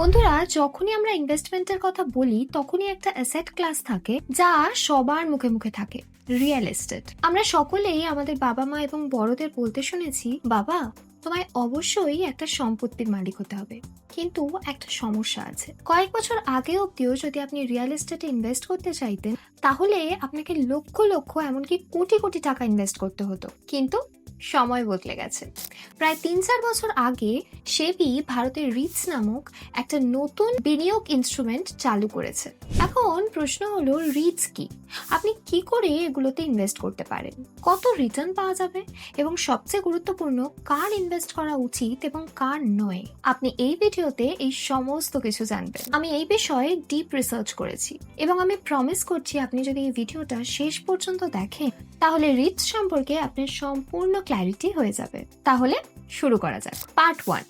বন্ধুরা, যখনই আমরা ইনভেস্টমেন্টের কথা বলি তখনই একটা অ্যাসেট ক্লাস থাকে যা সবার মুখে মুখে থাকে, রিয়েল এস্টেট। আমরা সকলেই আমাদের বাবা মা এবং বড়দের বলতে শুনেছি, বাবা তোমায় অবশ্যই একটা সম্পত্তির মালিক হতে হবে। কিন্তু একটা সমস্যা আছে, কয়েক বছর আগে অব্দিও যদি আপনি রিয়েল এস্টেটে ইনভেস্ট করতে চাইতেন তাহলে আপনাকে লক্ষ লক্ষ এমনকি কোটি কোটি টাকা ইনভেস্ট করতে হতো। কিন্তু সময় বদলে গেছে। প্রায় 3-4 বছর আগে সেবি ভারতের রিটস নামক একটা নতুন বিনিয়োগ ইনস্ট্রুমেন্ট চালু করেছে। এখন প্রশ্ন হলো, রিটস কি, আপনি কি করে এগুলোতে ইনভেস্ট করতে পারেন, কত রিটার্ন পাওয়া যাবে এবং সবচেয়ে গুরুত্বপূর্ণ কার ইনভেস্ট করা উচিত এবং কার নয়। আপনি এই ভিডিওতে এই সমস্ত কিছু জানবেন। আমি এই বিষয়ে ডিপ রিসার্চ করেছি এবং আমি প্রমিস করছি আপনি যদি এই ভিডিওটা শেষ পর্যন্ত দেখেন তাহলে রিটস সম্পর্কে আপনার সম্পূর্ণ ক্ল্যারিটি হয়ে যাবে। তাহলে শুরু করা যাক। পার্ট 1,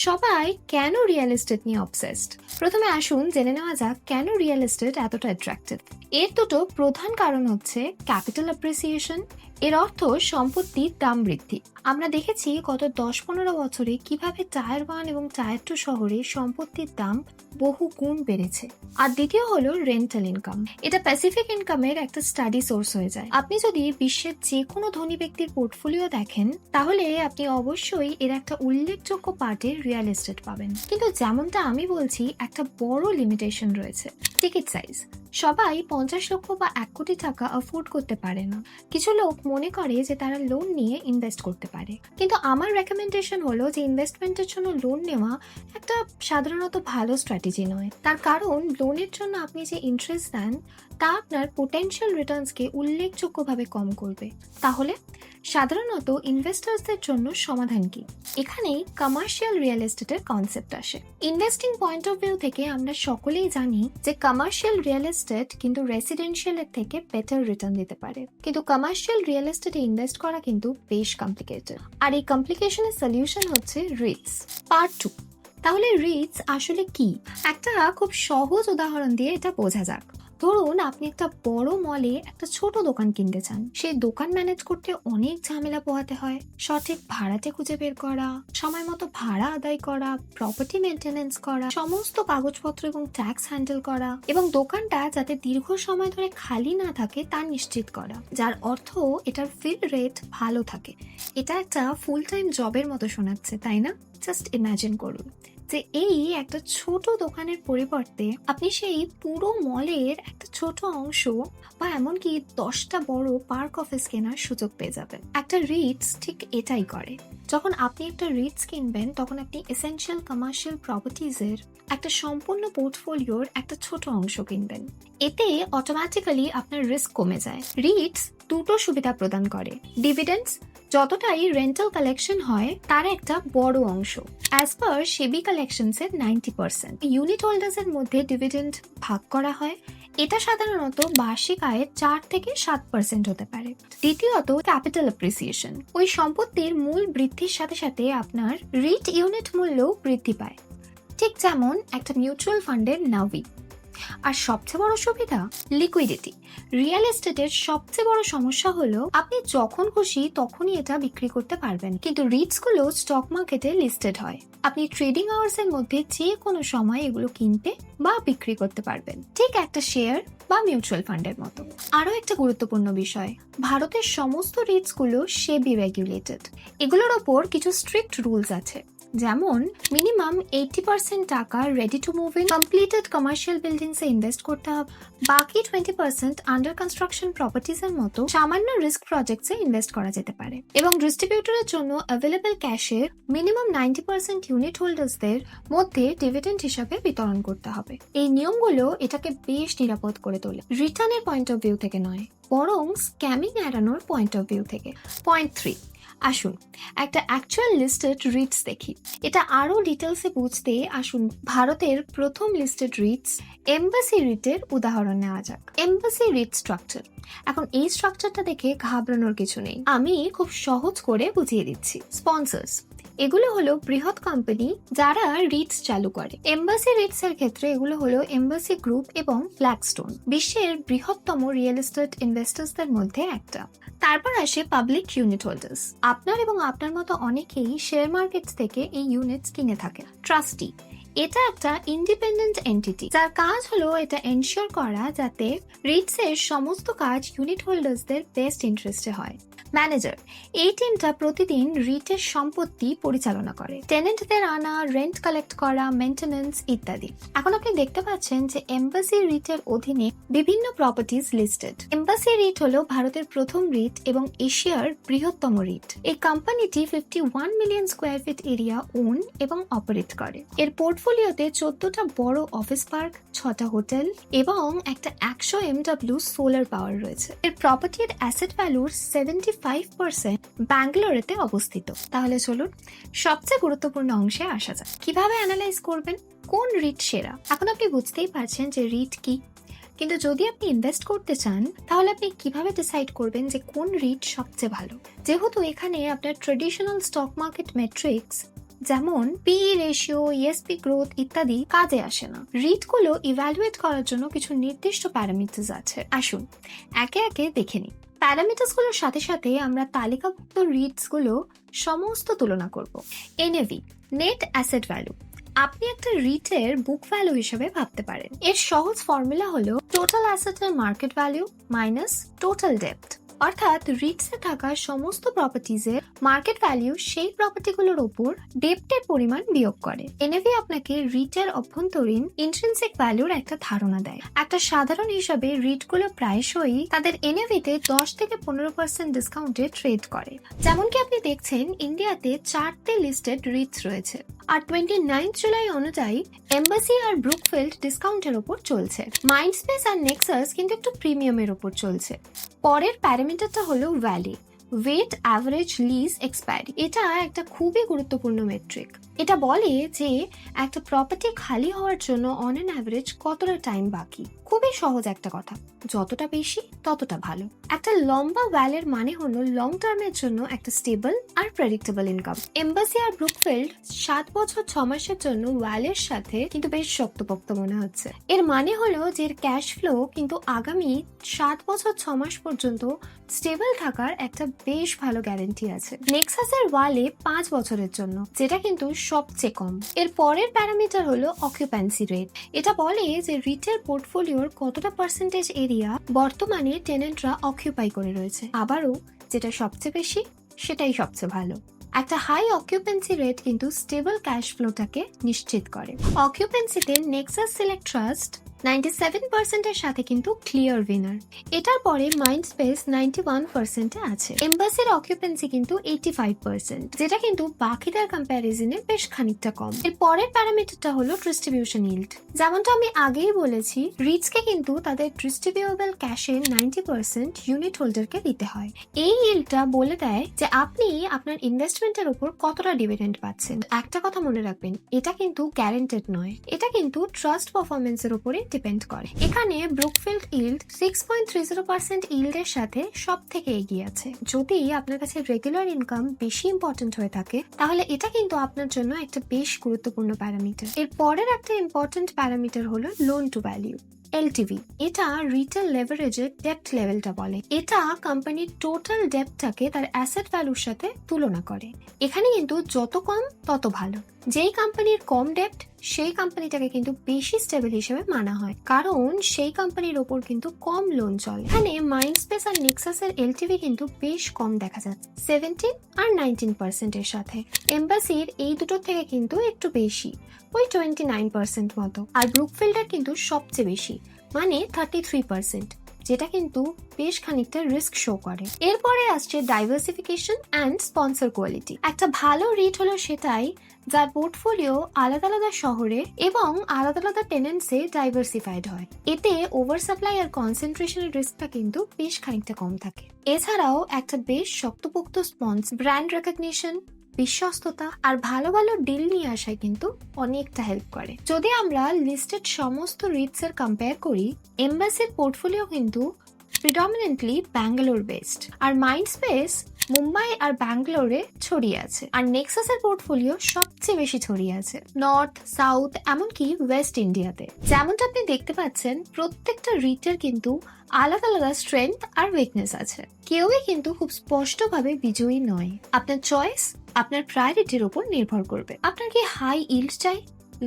সবাই কেন রিয়েল এস্টেট নিয়ে অবসেসড। প্রথমে আসুন জেনে নেওয়া যাক কেন রিয়েল এস্টেট এতটা অ্যাট্রাক্টিভ। এর দুটো প্রধান কারণ হচ্ছে ক্যাপিটাল অ্যাপ্রিসিয়েশন, এর অর্থ সম্পত্তির দাম বৃদ্ধি। আমরা দেখেছি গত 10-15 বছরে কিভাবে টায়ার 1 এবং টায়ার 2 শহরে সম্পত্তির দাম বহু গুণ বেড়েছে। আর দ্বিতীয় হলো রেন্টাল ইনকাম। এটা প্যাসিফিক ইনকামের একটা স্টাডি সোর্স হয়ে যায়। আপনি যদি বিশ্বের যে কোনো ধনী ব্যক্তির পোর্টফোলিও দেখেন তাহলে আপনি অবশ্যই এর একটা উল্লেখযোগ্য পার্টের রিয়েল এস্টেট পাবেন। কিন্তু যেমনটা আমি বলছি, একটা বড় লিমিটেশন রয়েছে, টিকিট সাইজ। সবাই 50 লক্ষ বা 1 কোটি টাকা অ্যাফোর্ড করতে পারে না। কিছু লোক মনে করে যে তারা লোন নিয়ে ইনভেস্ট করতে পারে, কিন্তু আমার রেকমেন্ডেশন হলো যে ইনভেস্টমেন্টের জন্য লোন নেওয়া একটা সাধারণত ভালো স্ট্র্যাটেজি নয়। তার কারণ লোনের জন্য আপনি যে ইন্টারেস্ট দেন তা আপনার পোটেনশিয়াল রিটার্নসকে উল্লেখযোগ্যভাবে কম করবে। তাহলে সাধারণত ইনভেস্টার্সদের জন্য সমাধান কি? এখানেই কমার্শিয়াল রিয়েল এস্টেটের কনসেপ্ট আসে। ইনভেস্টিং পয়েন্ট অফ ভিউ থেকে আমরা সকলেই জানি যে কমার্শিয়াল রিয়েল এস্টেট কিন্তু রেসিডেন্সিয়ালের থেকে বেটার রিটার্ন দিতে পারে, কিন্তু কমার্শিয়াল রিয়েল এস্টেটে ইনভেস্ট করা কিন্তু বেশ কমপ্লিকেটেড। আর এই কমপ্লিকেশনের সলিউশন হচ্ছে রিটস। পার্ট 2, তাহলে রিটস আসলে কি? একটা খুব সহজ উদাহরণ দিয়ে এটা বোঝা যাক। ধরুন আপনি একটা বড় মলে একটা ছোট দোকান কিনতে চান। সেই দোকান ম্যানেজ করতে অনেক ঝামেলা পোহাতে হয়, সঠিক ভাড়াটে খুঁজে বের করা, সময় মতো ভাড়া আদায় করা, প্রপার্টি মেনটেনেন্স করা, সমস্ত কাগজপত্র এবং ট্যাক্স হ্যান্ডেল করা এবং দোকানটা যাতে দীর্ঘ সময় ধরে খালি না থাকে তা নিশ্চিত করা, যার অর্থ এটার ফিল রেট ভালো থাকে। এটা একটা ফুল টাইম জবের মতো শোনাচ্ছে, তাই না? জাস্ট ইমাজিন করুন যে এই একটা ছোট দোকানের পরিবর্তে আপনি সেই পুরো মলের একটা ছোট অংশ বা এমনকি 10টা বড় পার্ক অফিস কেনার সুযোগ পেয়ে যাবেন। একটা রিটস ঠিক এটাই করে। যখন আপনি একটা রিটস কিনবেন তখন আপনি এসেনশিয়াল কমার্শিয়াল প্রপার্টিজের একটা সম্পূর্ণ পোর্টফোলিওর একটা ছোট অংশ কিনবেন। এতে অটোমেটিক্যালি আপনার রিস্ক কমে যায়। রিটস দুটো সুবিধা প্রদান করে। ডিভিডেন্ডস, যতটাই রেন্টাল কালেকশন হয় তার একটা বড় অংশ, অ্যাজ পার সেবি কালেকশনসের 90%। ইউনিট হোল্ডার্সের মধ্যে ডিভিডেন্ড ভাগ করা হয়। এটা সাধারণত বার্ষিক আয়ের 4-7% হতে পারে। দ্বিতীয়ত ক্যাপিটাল অ্যাপ্রিসিয়েশন। ওই সম্পত্তির মূল বৃদ্ধির সাথে সাথে আপনার রিট ইউনিট মূল্যও বৃদ্ধি পায়, ঠিক যেমন একটা মিউচুয়াল ফান্ডের নাভি। আর সবচেয়ে বড় সুবিধা, লিকুইডিটি। রিয়েল এস্টেটের সবচেয়ে বড় সমস্যা হলো আপনি যখন খুশি তখনই এটা বিক্রি করতে পারবেন, কিন্তু রিটস গুলো স্টক মার্কেটে লিস্টেড হয়। আপনি ট্রেডিং আওয়ার্স এর মধ্যে যে কোনো সময় এগুলো কিনতে বা বিক্রি করতে পারবেন, ঠিক একটা শেয়ার বা মিউচুয়াল ফান্ডের মতো। আরো একটা গুরুত্বপূর্ণ বিষয়, ভারতের সমস্ত রিটস গুলো সেবি রেগুলেটেড। এগুলোর ওপর কিছু স্ট্রিক্ট রুলস আছে, যেমন মিনিমাম 80% টাকা ready to move in completed commercial বিল্ডিংসে ইনভেস্ট করতে হবে। বাকি 20% আন্ডার কনস্ট্রাকশন প্রপার্টিজ এর মতো সামান্য রিস্ক প্রজেক্টসে ইনভেস্ট করা যেতে পারে। এবং ডিস্ট্রিবিউটরের জন্য অ্যাভেলেবল ক্যাশের মিনিমাম 90% ইউনিট হোল্ডার্সদের মধ্যে ডিভিডেন্ড হিসাবে বিতরণ করতে হবে। এই নিয়মগুলো এটাকে বেশ নিরাপদ করে তোলে, রিটার্নের পয়েন্ট অফ ভিউ থেকে নয়, বরং স্ক্যামিং এড়ানোর পয়েন্ট অফ ভিউ থেকে। পয়েন্ট 3, আসুন একটা অ্যাকচুয়াল লিস্টেড রিটস দেখি। এটা আরো ডিটেলসে বুঝতে আসুন ভারতের প্রথম লিস্টেড রিটস এম্বাসি রিটের উদাহরণ নেওয়া যাক। Embassy writ structure. এখন এই স্ট্রাকচারটা দেখে ঘাবড়ানোর কিছু নেই, আমি খুব সহজ করে বুঝিয়ে দিচ্ছি। স্পন্সর্স, এগুলো হলো বৃহৎ কোম্পানি যারা রিটস চালু করে। এম্বাসি রিটস এর ক্ষেত্রে এগুলো হলো এম্বাসি গ্রুপ এবং ব্ল্যাকস্টোন, বিশ্বের বৃহত্তম রিয়েল এস্টেট ইনভেস্টার্সদের মধ্যে একটা। তারপর আসে পাবলিক ইউনিট হোল্ডার্স। আপনার এবং আপনার মতো অনেকেই শেয়ার মার্কেট থেকে এই ইউনিটস কিনে থাকেন। ট্রাস্টি, এটা একটা ইন্ডিপেন্ডেন্ট এন্টিটি, যার কাজ হলো এটা এনশিওর করা যাতে রিটস এর সমস্ত কাজ ইউনিট হোল্ডার্সদের বেস্ট ইন্টারেস্টে হয়। ম্যানেজার, এই টিমটা প্রতিদিন রিটের সম্পত্তি পরিচালনা করে, টেনেন্টদের আনা, রেন্ট কালেক্ট করা, মেইনটেনেন্স ইত্যাদি। এখন আপনি দেখতে পাচ্ছেন যে এম্বাসি রিটের অধীনে বিভিন্ন প্রপার্টিজ লিস্টেড। এম্বাসি রিট হলো ভারতের প্রথম রিট এবং এশিয়ার বৃহত্তম রিট। এই কোম্পানিটি 51 million square feet area own এবং অপারেট করে। এর পোর্টফোলিওতে 14টা বড় অফিস পার্ক, 6টা হোটেল এবং একটা 100 MW সোলার পাওয়ার রয়েছে। এর প্রপার্টির অ্যাসেট ভ্যালুর 75% ব্যাঙ্গালোরেতে অবস্থিত। তাহলে চলুন সবচেয়ে গুরুত্বপূর্ণ অংশে আসা যাক। কিভাবে অ্যানালাইজ করবেন কোন রিট সেরা? এখন আপনি বুঝতেই পারছেন যে রিট কি, কিন্তু যদি আপনি ইনভেস্ট করতে চান তাহলে আপনি কিভাবে ডিসাইড করবেন যে কোন রিট সবচেয়ে ভালো? যেহেতু এখানে আপনার ট্রেডিশনাল স্টক মার্কেট মেট্রিক্স যেমন পিই রেশিও, ইএসপি গ্রোথ ইত্যাদি কাজে আসে না। রিট গুলো ইভ্যালুয়েট করার জন্য কিছু নির্দিষ্ট প্যারামিটার্স আছে। আসুন একে একে দেখে নিই। প্যারামিটার্স গুলোর সাথে সাথে আমরা তালিকাভুক্ত রিটস গুলো সমস্ত তুলনা করব। এনএভি, নেট অ্যাসেট ভ্যালু, আপনি একটা রিটের বুক ভ্যালু হিসেবে ভাবতে পারেন। এর সহজ ফর্মুলা হলো টোটাল অ্যাসেটের মার্কেট ভ্যালু মাইনাস টোটাল ডেপ্ট, অর্থাৎ রিটসে থাকা সমস্ত প্রপার্টিজের মার্কেট ভ্যালু সেই প্রপার্টিগুলোর উপর ডেপ্টের পরিমাণ বিয়োগ করে। এনএভি আপনাকে রিটের অভ্যন্তরীণ ইন্ট্রিনসিক ভ্যালুর একটা ধারণা দেয়। একটা সাধারণ হিসাবে রিটগুলো প্রায়শই তাদের এনএভিতে 10 থেকে 15% ডিসকাউন্টে ট্রেড করে। যেমনকি আপনি দেখছেন ইন্ডিয়াতে 4টে লিস্টেড রিটস রয়েছে, আর 29 জুলাই অনুযায়ী এম্বাসি আর ব্রুকফিল্ড ডিসকাউন্টের উপর চলছে। মাইন্ডস্পেস আর নেক্সাস কিন্তু একটু প্রিমিয়ামের উপর চলছে। পরের প্যারামিটারটা হলো ভ্যালি, ওয়েট অ্যাভারেজ লিজ এক্সপায়ারি। এটা একটা খুবই গুরুত্বপূর্ণ মেট্রিক। এটা বলে যে একটা প্রপার্টি খালি হওয়ার জন্য অন অ্যান অ্যাভারেজ কতটা টাইম বাকি। খুবই সহজ একটা কথা, যতটা বেশি ততটা ভালো। একটা লম্বা ভ্যালের মানে হলো লং টার্মের জন্য একটা স্টেবল আর প্রেডিক্টেবল ইনকাম। এম্বাসি আর ব্রুকফিল্ড 7 বছর 6 মাসের জন্য ভ্যালের সাথে কিন্তু বেশ শক্তপোক্ত মনে হচ্ছে। এর মানে হলো যে এর ক্যাশ ফ্লো কিন্তু আগামী 7 বছর 6 মাস পর্যন্ত স্টেবল থাকার একটা বেশ ভালো গ্যারান্টি আছে। নেক্সাসের ওয়ালে 5 বছরের জন্য, যেটা কিন্তু সবচেয়ে কম। এর পরের প্যারামিটার হলো অকুপেন্সি রেট। এটা বলে যে রিটেল পোর্টফোলিওর কতটা পার্সেন্টেজ এরিয়া বর্তমানে টেনেন্টরা অকুপাই করে রয়েছে। আবারও যেটা সবচেয়ে বেশি সেটাই সবচেয়ে ভালো। একটা হাই অকুপেন্সি রেট কিন্তু স্টেবল ক্যাশ ফ্লোটাকে নিশ্চিত করে। অকুপেন্সিতে নেক্সাস সিলেক্ট ট্রাস্ট 97% এর সাথে কিন্তু ক্লিয়ার উইনার। এটার পরে মাইন্ডস্পেস 91% এ আছে। এম্বাসির অকুপেন্সি কিন্তু 85%, যেটা কিন্তু বাকিদের কম্প্যারিজনে বেশ খানিকটা কম। এর পরের প্যারামিটারটা হলো ডিস্ট্রিবিউশন ইল্ড। যেমনটা আমি আগেই বলেছি, রিটসকে কিন্তু তাদের ডিস্ট্রিবিউটেবল ক্যাশের 90% ইউনিট হোল্ডারকে দিতে হয়। এই ইল্ডটা বলে দেয় যে আপনি আপনার ইনভেস্টমেন্টের উপর কতটা ডিভিডেন্ড পাচ্ছেন। একটা কথা মনে রাখবেন, এটা কিন্তু গ্যারান্টেড নয়, এটা কিন্তু ট্রাস্ট পারফরমেন্সের উপরে ডিপেন্ড করে। এখানে ব্রুকফিল্ড ইল্ড 6.30% ইল্ডের সাথে সব থেকে এগিয়ে আছে। যদি আপনার কাছে রেগুলার ইনকাম বেশি ইম্পর্টেন্ট হয়ে থাকে তাহলে এটা কিন্তু আপনার জন্য একটা বেশ গুরুত্বপূর্ণ প্যারামিটার। এর পরের একটা ইম্পর্টেন্ট প্যারামিটার হলো লোন টু ভ্যালু, এলটিভি। এটা রিটেল লেভারেজের ডেপ্ট লেভেলটা বলে। এটা কোম্পানির টোটাল ডেপ্টটাকে তার অ্যাসেট ভ্যালুর সাথে তুলনা করে। এখানে কিন্তু যত কম তত ভালো। যেই কোম্পানির কম ডেপ্ট সেই কোম্পানিটাকে কিন্তু বেশি স্টেবল হিসেবে মানা হয়, কারণ সেই কোম্পানির ওপর কিন্তু কম লোন চলে। এখানে মাইন্ডস্পেস আর নেক্সাসের এলটিভি কিন্তু বেশ কম দেখা যাচ্ছে, 17 আর 19% এর সাথে। এম্বাসির এই দুটোর থেকে কিন্তু একটু বেশি, ওই 29% মতো। আর ব্রুকফিল্ডের কিন্তু সবচেয়ে বেশি, মানে 33%, যেটা কিন্তু বেশ খানিকটা রিস্ক শো করে। এরপরে আসছে ডাইভার্সিফিকেশন অ্যান্ড স্পন্সর কোয়ালিটি। একটা ভালো রিট হলো সেটাই যার পোর্টফোলিও আলাদা আলাদা শহরে এবং আলাদা আলাদা টেনেন্টসে ডাইভার্সিফাইড হয়। এতে ওভার সাপ্লাই আর কনসেন্ট্রেশনের রিস্কটা কিন্তু বেশ খানিকটা কম থাকে। এছাড়াও একটা বেশ শক্তপোক্ত স্পন্সর, ব্র্যান্ড রেকগনিশন, বিশ্বস্ততা আর ভালো ভালো ডিল নিয়ে আসায় কিন্তু অনেকটা হেল্প করে। যদি আমরা লিস্টেড সমস্ত রিটস এর কম্পেয়ার করি, এম্বাসির পোর্টফোলিও কিন্তু প্রিডমিনেন্টলি ব্যাঙ্গালোর বেসড, আর মাইন্ডস্পেস মুম্বাই আর ব্যাঙ্গালোরে ছড়িয়ে আছে। আর নেক্সাসের পোর্টফোলিও সবচেয়ে বেশি ছড়িয়ে আছে নর্থ, সাউথ, এমনকি ওয়েস্ট ইন্ডিয়াতে। যেমনটা আপনি দেখতে পাচ্ছেন, প্রত্যেকটা রিটের কিন্তু আলাদা আলাদা স্ট্রেংথ আর উইকনেস আছে। কেউই কিন্তু খুব স্পষ্টভাবে বিজয়ী নয়। আপনার চয়েস আপনার প্রায়োরিটির উপর নির্ভর করবে। আপনার কি হাই ইল্ড চাই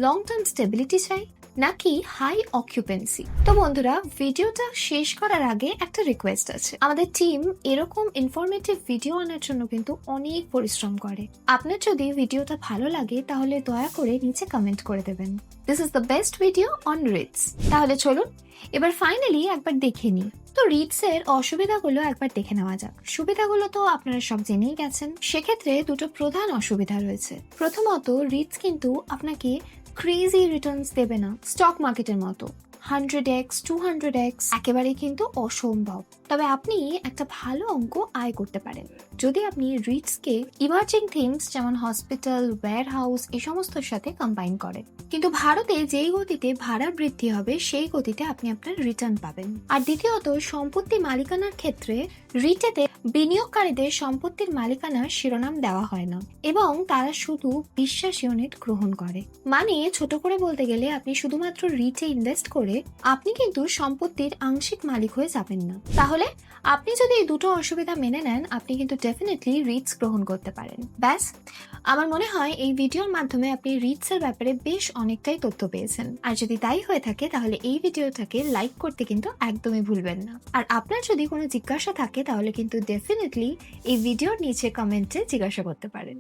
লং টার্ম স্টেবিলিটি চাই, নাকি হাই অকুপেন্সি? তো বন্ধুরা, ভিডিওটা শেষ করার আগে একটা রিকোয়েস্ট আছে। আমাদের টিম এরকম ইনফরমেটিভ ভিডিও আনার জন্য কিন্তু অনেক পরিশ্রম করে। আপনার যদি ভিডিওটা ভালো লাগে তাহলে দয়া করে নিচে কমেন্ট করে দেবেন, this is the best video on Ritz. তাহলে চলুন এবার ফাইনালি একবার দেখে নিই। তো রিটস এর অসুবিধাগুলো একবার দেখে নেওয়া যাক। সুবিধাগুলো তো আপনারা সব জেনেই গেছেন। সেক্ষেত্রে দুটো প্রধান অসুবিধা রয়েছে। প্রথমত, রিটস কিন্তু আপনাকে ক্রেজি রিটার্নস দেবে না স্টক মার্কেটের মতো। 100x 200x একেবারেই কিন্তু অসম্ভব। তবে আপনি একটা ভালো অঙ্ক আয় করতে পারেন যদি আপনি রিটসকে ইমার্জিং থিমস যেমন হসপিটাল, ওয়্যার হাউস এই সমস্তর সাথে কম্বাইন করেন। কিন্তু ভারতে যেই গতিতে ভাড়া বৃদ্ধি হবে সেই গতিতে আপনি আপনার রিটার্ন পাবেন। আর দ্বিতীয়ত, সম্পত্তি মালিকানার ক্ষেত্রে রিটেতে বিনিয়োগকারীদের সম্পত্তির মালিকানার শিরোনাম দেওয়া হয় না এবং তারা শুধু বিশ্বাস ইউনিট গ্রহণ করে। মানে ছোট করে বলতে গেলে আপনি শুধুমাত্র রিটে ইনভেস্ট করে আপনি কিন্তু সম্পত্তির আংশিক মালিক হয়ে যাবেন না। তাহলে আপনি যদি এই দুটো অসুবিধা মেনে নেন, আপনি কিন্তু ডেফিনেটলি রিটস গ্রহণ করতে পারেন। ব্যাস, আমার মনে হয় এই ভিডিওর মাধ্যমে আপনি রিটস এর ব্যাপারে বেশ অনেকটাই তথ্য পেয়েছেন। আর যদি তাই হয়ে থাকে তাহলে এই ভিডিওটাকে লাইক করতে কিন্তু একদমই ভুলবেন না। আর আপনার যদি কোনো জিজ্ঞাসা থাকে তাহলে কিন্তু ডেফিনেটলি এই ভিডিওর নিচে কমেন্টে জিজ্ঞাসা করতে পারেন।